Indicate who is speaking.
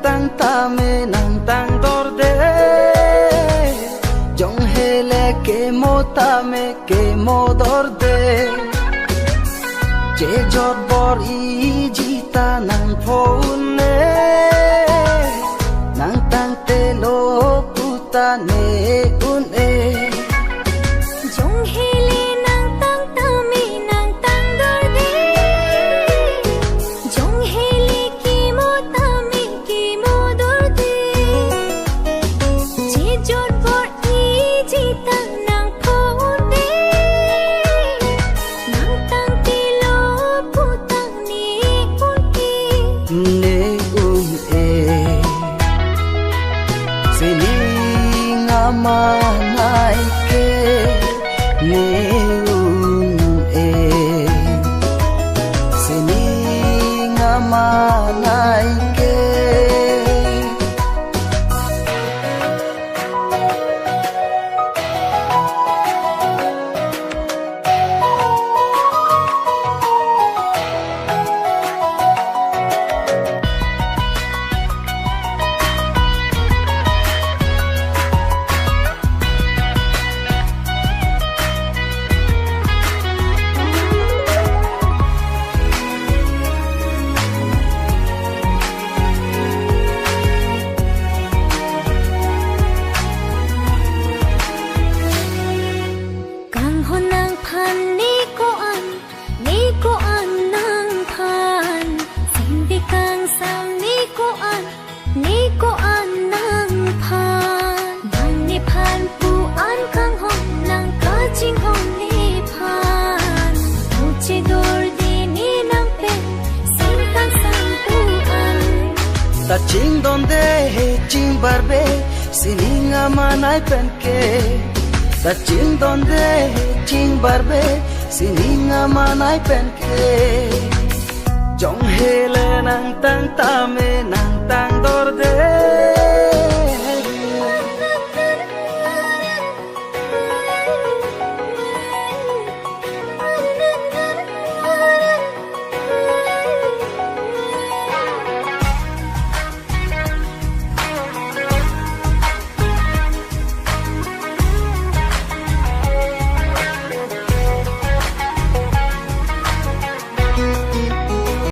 Speaker 1: tang ta me nang tang dor de jong hele ke mo ta me ke mo dor de che jot bor I jita nang phone ne nang tang te lo puta ne un e
Speaker 2: jong hele nang tang ta me nang tang dor de jong hele ki mo ta me ki mo dor de che jot bor I jita nang phone ne nang tang te lo puta ne un e
Speaker 1: ne un e sininga manai ke ne un e sininga manai ke
Speaker 2: kang honang phan ni ko an nang phan sindi kang sam ni ko an nang phan nang ni phan pu an kang hon nang ka ching hon ni phan uche dor di ni nang pen sin kang sam pu an
Speaker 1: ta ching donde he ching barbe sininga manai pen ke ta ching donde he ching barbe sininga manai pen ke jong hele nang tang ta me nang tang dor de